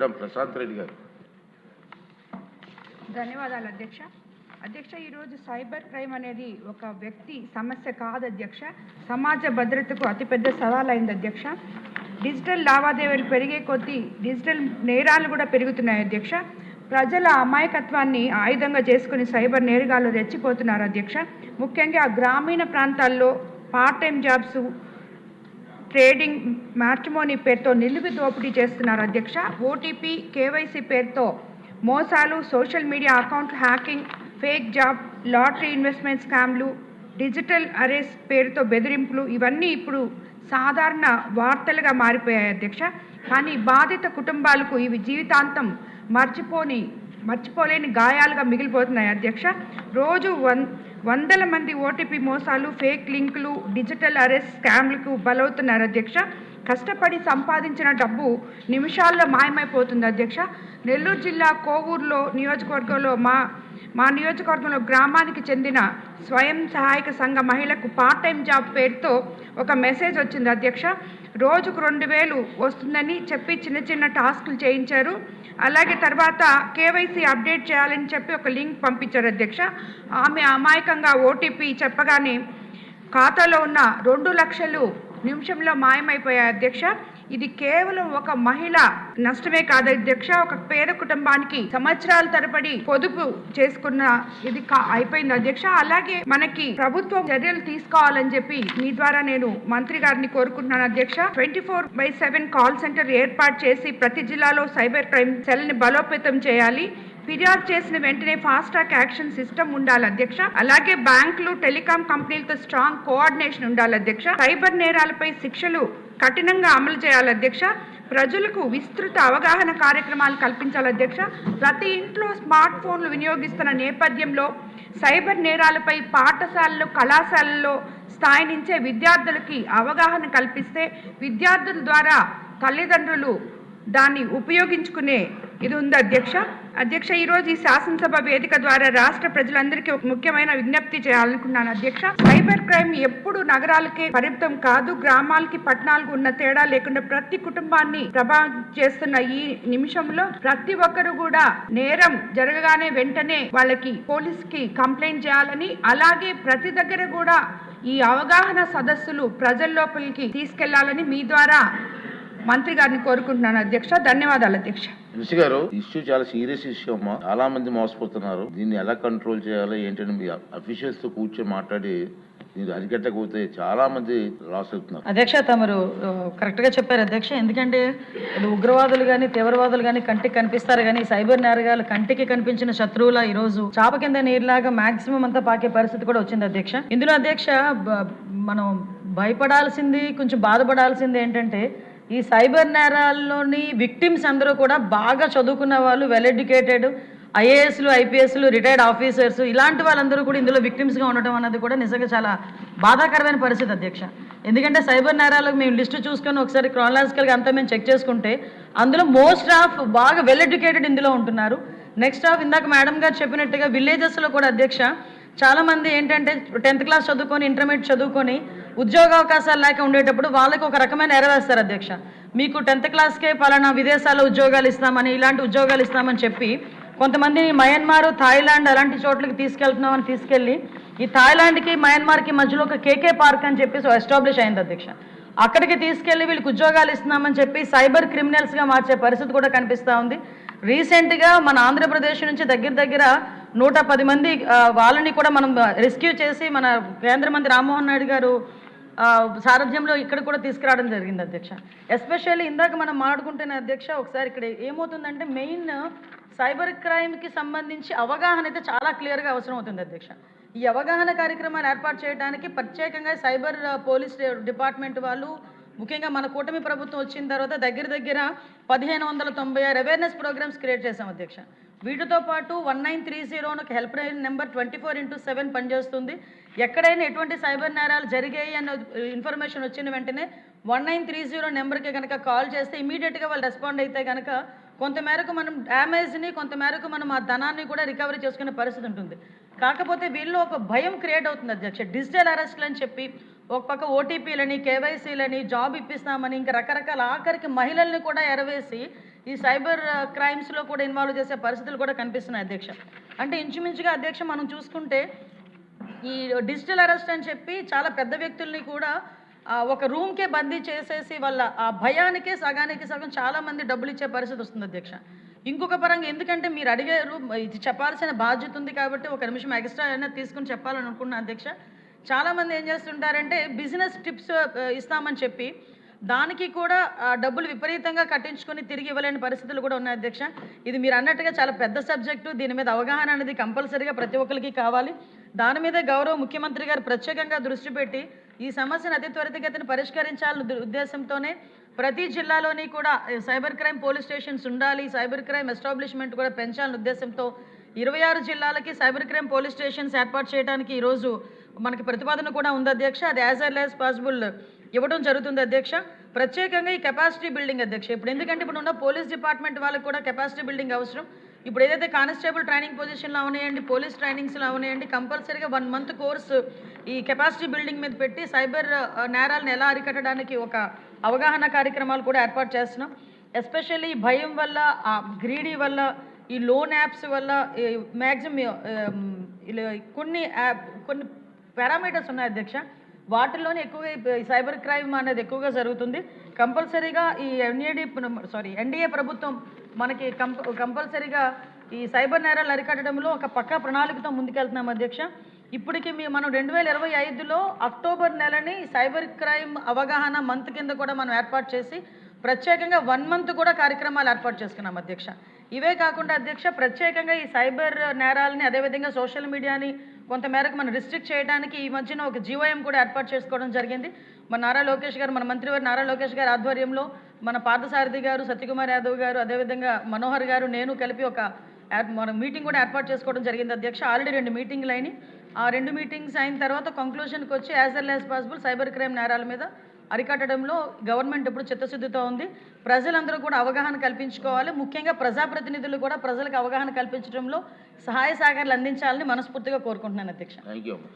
Madam Prashanth Reddy గారు. ధన్యవాదాలు అధ్యక్ష. అధ్యక్ష, ఈరోజు సైబర్ క్రైమ్ అనేది ఒక వ్యక్తి సమస్య కాదు అధ్యక్ష, సమాజ భద్రతకు అతిపెద్ద సవాల్ అయింది అధ్యక్ష. డిజిటల్ లావాదేవీలు పెరిగే కొద్దీ డిజిటల్ నేరాలు కూడా పెరుగుతున్నాయి అధ్యక్ష. ప్రజల అమాయకత్వాన్ని ఆయుధంగా చేసుకుని సైబర్ నేరగాళ్ళు రెచ్చిపోతున్నారు అధ్యక్ష. ముఖ్యంగా గ్రామీణ ప్రాంతాల్లో part time jobs, trading, matrimony పేరుతో నిలువు దోపిడీ చేస్తున్నారు అధ్యక్ష. ఓటీపీ, కేవైసీ పేరుతో మోసాలు, social media account hacking, fake job, lottery investment స్కామ్లు, డిజిటల్ అరెస్ట్ పేరుతో బెదిరింపులు, ఇవన్నీ ఇప్పుడు సాధారణ వార్తలుగా మారిపోయాయి అధ్యక్ష. కానీ బాధిత కుటుంబాలకు ఇవి జీవితాంతం మర్చిపోలేని గాయాలుగా మిగిలిపోతున్నాయి అధ్యక్ష. రోజు వందల మంది ఓటీపీ మోసాలు, ఫేక్ లింకులు, డిజిటల్ అరెస్ట్ స్కామ్లకు బలవుతున్నారు అధ్యక్ష. కష్టపడి సంపాదించిన డబ్బు నిమిషాల్లో మాయమైపోతుంది అధ్యక్ష. నెల్లూరు జిల్లా కోవూరులో నియోజకవర్గంలో మా నియోజకవర్గంలో గ్రామానికి చెందిన స్వయం సహాయక సంఘ మహిళకు పార్ట్ టైం జాబ్ పేరుతో ఒక మెసేజ్ వచ్చింది అధ్యక్ష. రోజుకు 2000 వస్తుందని చెప్పి చిన్న చిన్న టాస్కులు చేయించారు. అలాగే తర్వాత కేవైసీ అప్డేట్ చేయాలని చెప్పి ఒక లింక్ పంపించారు అధ్యక్ష. ఆమె అమాయకంగా ఓటీపీ చెప్పగానే ఖాతాలో ఉన్న 2 లక్షలు నిమిషంలో మాయమైపోయాయి అధ్యక్ష. ఇది కేవలం ఒక మహిళ నష్టమే కాదు అధ్యక్ష, ఒక పేద కుటుంబానికి సంవత్సరాల తరబడి పొదుపు చేసుకున్న ఇది అయిపోయింది అధ్యక్ష. అలాగే మనకి ప్రభుత్వం చర్యలు తీసుకోవాలని చెప్పి మీ ద్వారా నేను మంత్రి గారిని కోరుకుంటున్నాను అధ్యక్ష. 24/7 కాల్ సెంటర్ ఏర్పాటు చేసి ప్రతి జిల్లాలో సైబర్ క్రైమ్ సెల్ ని బలోపేతం చేయాలి. ఫిర్యాదు చేసిన వెంటనే ఫాస్ట్ ట్రాక్ యాక్షన్ సిస్టమ్ ఉండాలి అధ్యక్ష. అలాగే బ్యాంకులు, టెలికాం కంపెనీలతో స్ట్రాంగ్ కోఆర్డినేషన్ ఉండాలి అధ్యక్ష. సైబర్ నేరాలపై శిక్షలు కఠినంగా అమలు చేయాలి అధ్యక్ష. ప్రజలకు విస్తృత అవగాహన కార్యక్రమాలు కల్పించాలి అధ్యక్ష. ప్రతి ఇంట్లో స్మార్ట్ ఫోన్లు వినియోగిస్తున్న నేపథ్యంలో సైబర్ నేరాలపై పాఠశాలలు, కళాశాలల్లో స్థాయి నుంచే విద్యార్థులకి అవగాహన కల్పిస్తే విద్యార్థుల ద్వారా తల్లిదండ్రులు దాన్ని ఉపయోగించుకునే ఇది ఉంది అధ్యక్ష. ఈరోజు ఈ శాసనసభ వేదిక ద్వారా రాష్ట్ర ప్రజలందరికీ ఒక ముఖ్యమైన విజ్ఞప్తి చేయాలనుకున్నాను అధ్యక్ష. సైబర్ క్రైమ్ ఎప్పుడు నగరాలకే పరిమితం కాదు, గ్రామాలకి, పట్టణాలకు ఉన్న తేడా లేకుండా ప్రతి కుటుంబాన్ని ప్రభావితం చేస్తున్న ఈ నిమిషంలో ప్రతి ఒక్కరు కూడా నేరం జరగగానే వెంటనే వాళ్ళకి పోలీస్కి కంప్లైంట్ చేయాలని, అలాగే ప్రతి దగ్గర కూడా ఈ అవగాహన సదస్సులు ప్రజల లోపలికి తీసుకెళ్లాలని మీ ద్వారా మంత్రి గారిని కోరుకుంటున్నాను అధ్యక్ష. ధన్యవాదాలు అధ్యక్ష. మినిస్టర్ గారు, ఇష్యూ చాలా సీరియస్ ఇష్యూ అమ్మా. చాలా మంది మోసపోతున్నారు. దీన్ని ఎలా కంట్రోల్ చేయాలో ఏంటని మీ అఫీషియల్స్ తో కూర్చొని మాట్లాడి మీరు అరికట్టకపోతే చాలా మంది లాస్ అవుతున్నారు. అధ్యక్ష, తమరు కరెక్ట్ గా చెప్పారు అధ్యక్ష. ఎందుకంటే ఉగ్రవాదులు కానీ తీవ్రవాదులు కానీ కంటికి కనిపిస్తారు కానీ సైబర్ నేరగాలు కంటికి కనిపించిన శత్రువుల ఈ రోజు చాప కింద నీరులాగా మాక్సిమం అంతా పాకే పరిస్థితి కూడా వచ్చింది అధ్యక్ష. ఇందులో అధ్యక్ష మనం భయపడాల్సింది, కొంచెం బాధపడాల్సింది ఏంటంటే ఈ సైబర్ నేరాల్లోని విక్టిమ్స్ అందరూ కూడా బాగా చదువుకున్న వాళ్ళు, వెల్ ఎడ్యుకేటెడ్, ఐఏఎస్లు, ఐపీఎస్లు, రిటైర్డ్ ఆఫీసర్స్, ఇలాంటి వాళ్ళందరూ కూడా ఇందులో విక్టిమ్స్గా ఉండటం అన్నది కూడా నిజంగా చాలా బాధాకరమైన పరిస్థితి అధ్యక్ష. ఎందుకంటే సైబర్ నేరాలకు మేము లిస్టు చూసుకొని ఒకసారి క్రానలాజికల్గా అంతా మేము చెక్ చేసుకుంటే అందులో మోస్ట్ ఆఫ్ బాగా వెల్ ఎడ్యుకేటెడ్ ఇందులో ఉంటున్నారు. నెక్స్ట్ ఆఫ్ ఇందాక మేడం గారు చెప్పినట్టుగా విలేజెస్లో కూడా అధ్యక్ష చాలామంది ఏంటంటే 10th క్లాస్ చదువుకొని, ఇంటర్మీడియట్ చదువుకొని ఉద్యోగ అవకాశాలు లేక ఉండేటప్పుడు వాళ్ళకి ఒక రకమైన ఎరవేస్తారు అధ్యక్ష. మీకు 10th క్లాస్కే పలానా విదేశాల్లో ఉద్యోగాలు ఇస్తామని, ఇలాంటి ఉద్యోగాలు ఇస్తామని చెప్పి కొంతమందిని మయన్మార్, థాయిలాండ్ అలాంటి చోట్లకి తీసుకెళ్తున్నామని తీసుకెళ్ళి ఈ థాయిలాండ్కి, మయన్మార్కి మధ్యలో ఒక కేకే పార్క్ అని చెప్పేసి ఎస్టాబ్లిష్ అయింది అధ్యక్ష. అక్కడికి తీసుకెళ్లి వీళ్ళకి ఉద్యోగాలు ఇస్తున్నామని చెప్పి సైబర్ క్రిమినల్స్గా మార్చే పరిస్థితి కూడా కనిపిస్తూ ఉంది. రీసెంట్గా మన ఆంధ్రప్రదేశ్ నుంచి దగ్గర 110 మంది వాళ్ళని కూడా మనం రెస్క్యూ చేసి మన కేంద్ర మంత్రి రామ్మోహన్ నాయుడు గారు సారథ్యంలో ఇక్కడ కూడా తీసుకురావడం జరిగింది అధ్యక్ష. ఎస్పెషల్లీ ఇందాక మనం మాట్లాడుకుంటున్న అధ్యక్ష ఒకసారి ఇక్కడ ఏమవుతుందంటే మెయిన్ సైబర్ క్రైమ్కి సంబంధించి అవగాహన అయితే చాలా క్లియర్గా అవసరం అవుతుంది అధ్యక్ష. ఈ అవగాహన కార్యక్రమాలు ఏర్పాటు చేయడానికి ప్రత్యేకంగా సైబర్ పోలీస్ డిపార్ట్మెంట్ వాళ్ళు, ముఖ్యంగా మన కూటమి ప్రభుత్వం వచ్చిన తర్వాత దగ్గర 1596 అవేర్నెస్ ప్రోగ్రామ్స్ క్రియేట్ చేశాం అధ్యక్ష. వీటితో పాటు 1930 ఒక హెల్ప్ లైన్ నెంబర్ 24/7 పనిచేస్తుంది. ఎక్కడైనా ఎటువంటి సైబర్ నేరాలు జరిగాయి అన్న ఇన్ఫర్మేషన్ వచ్చిన వెంటనే 1930 నెంబర్కి కనుక కాల్ చేస్తే ఇమీడియట్గా వాళ్ళు రెస్పాండ్ అయితే కనుక కొంతమేరకు మనం డ్యామేజ్ని, కొంతమేరకు మనం ఆ ధనాన్ని కూడా రికవరీ చేసుకునే పరిస్థితి ఉంటుంది. కాకపోతే వీళ్ళు ఒక భయం క్రియేట్ అవుతుంది అధ్యక్ష. డిజిటల్ అరెస్ట్లు అని చెప్పి ఒక పక్క ఓటీపీలని, కేవైసీలని, జాబ్ ఇప్పిస్తామని, ఇంకా రకరకాల ఆఖరికి మహిళల్ని కూడా ఎరవేసి ఈ సైబర్ క్రైమ్స్లో కూడా ఇన్వాల్వ్ చేసే పరిస్థితులు కూడా కనిపిస్తున్నాయి అధ్యక్ష. అంటే ఇంచుమించుగా అధ్యక్ష మనం చూసుకుంటే ఈ డిజిటల్ అరెస్ట్ అని చెప్పి చాలా పెద్ద వ్యక్తుల్ని కూడా ఒక రూమ్కే బందీ చేసేసి వాళ్ళ ఆ భయానికే సగానికి సగం చాలామంది డబ్బులు ఇచ్చే పరిస్థితి వస్తుంది అధ్యక్ష. ఇంకొక పరంగా ఎందుకంటే మీరు అడిగారు, ఇది చెప్పాల్సిన బాధ్యత ఉంది కాబట్టి ఒక నిమిషం ఎక్స్ట్రా అయినా తీసుకుని చెప్పాలని అనుకున్నా అధ్యక్ష. చాలామంది ఏం చేస్తుంటారంటే బిజినెస్ టిప్స్ ఇస్తామని చెప్పి దానికి కూడా డబ్బులు విపరీతంగా కట్టించుకొని తిరిగి ఇవ్వలేని పరిస్థితులు కూడా ఉన్నాయి అధ్యక్ష. ఇది మీరు అన్నట్టుగా చాలా పెద్ద సబ్జెక్టు, దీని మీద అవగాహన అనేది కంపల్సరీగా ప్రతి ఒక్కరికి కావాలి. దాని మీద గౌరవ ముఖ్యమంత్రి గారు ప్రత్యేకంగా దృష్టి పెట్టి ఈ సమస్యను అతి త్వరితగతిన పరిష్కరించాలనే ఉద్దేశంతోనే ప్రతి జిల్లాలోని కూడా సైబర్ క్రైమ్ పోలీస్ స్టేషన్స్ ఉండాలి, సైబర్ క్రైమ్ ఎస్టాబ్లిష్మెంట్ కూడా పెంచాలనే ఉద్దేశంతో 26 జిల్లాలకి సైబర్ క్రైమ్ పోలీస్ స్టేషన్స్ ఏర్పాటు చేయడానికి ఈరోజు మనకి ప్రతిపాదన కూడా ఉంది అధ్యక్ష. అది యాజ్ ఎర్లీ యాజ్ పాసిబుల్ ఇవ్వడం జరుగుతుంది అధ్యక్ష. ప్రత్యేకంగా ఈ కెపాసిటీ బిల్డింగ్ అధ్యక్ష, ఇప్పుడు ఎందుకంటే ఇప్పుడు ఉన్న పోలీస్ డిపార్ట్మెంట్ వాళ్ళకి కూడా కెపాసిటీ బిల్డింగ్ అవసరం. ఇప్పుడు ఏదైతే కానిస్టేబుల్ ట్రైనింగ్ పొజిషన్లో అవనాయండి, పోలీస్ ట్రైనింగ్స్లో అవనాయండి, కంపల్సరీగా 1 మంత్ కోర్సు ఈ కెపాసిటీ బిల్డింగ్ మీద పెట్టి సైబర్ నేరాలను ఎలా అరికట్టడానికి ఒక అవగాహన కార్యక్రమాలు కూడా ఏర్పాటు చేస్తున్నాం. ఎస్పెషల్లీ భయం వల్ల, ఆ గ్రీడీ వల్ల, ఈ లోన్ యాప్స్ వల్ల మ్యాక్సిమం కొన్ని పారామీటర్స్ ఉన్నాయి అధ్యక్ష, వాటిల్లోనే ఎక్కువగా సైబర్ క్రైమ్ అనేది ఎక్కువగా జరుగుతుంది. కంపల్సరీగా ఈ ఎన్డీఏ ప్రభుత్వం మనకి కంపల్సరీగా ఈ సైబర్ నేరాలు అరికట్టడంలో ఒక పక్కా ప్రణాళికతో ముందుకెళ్తున్నాం అధ్యక్ష. ఇప్పటికి మనం 2025లో అక్టోబర్ నెలని సైబర్ క్రైమ్ అవగాహన మంత్ కింద కూడా మనం ఏర్పాటు చేసి ప్రత్యేకంగా 1 మంత్ కూడా కార్యక్రమాలు ఏర్పాటు చేసుకున్నాం అధ్యక్ష. ఇవే కాకుండా అధ్యక్ష ప్రత్యేకంగా ఈ సైబర్ నేరాలని అదేవిధంగా సోషల్ మీడియాని కొంతమేరకు మనం రిస్ట్రిక్ట్ చేయడానికి ఈ మధ్యన ఒక జీవోఎం కూడా ఏర్పాటు చేసుకోవడం జరిగింది. మన నారా లోకేష్ గారు, మన మంత్రివారి నారా లోకేష్ గారి ఆధ్వర్యంలో మన పార్థసారథి గారు, సత్యకుమార్ యాదవ్ గారు, అదేవిధంగా మనోహర్ గారు, నేను కలిపి ఒక మన మీటింగ్ కూడా ఏర్పాటు చేసుకోవడం జరిగింది అధ్యక్ష. ఆల్రెడీ 2 మీటింగ్లు అయినాయి. ఆ 2 మీటింగ్స్ అయిన తర్వాత కంక్లూషన్కి వచ్చి as early as possible cyber crime నేరాల మీద అరికట్టడంలో గవర్నమెంట్ ఎప్పుడు చిత్తశుద్ధితో ఉంది. ప్రజలందరూ కూడా అవగాహన కల్పించుకోవాలి. ముఖ్యంగా ప్రజాప్రతినిధులు కూడా ప్రజలకు అవగాహన కల్పించడంలో సహాయ సహకారాలు అందించాలని మనస్ఫూర్తిగా కోరుకుంటున్నాను అధ్యక్ష. Thank you.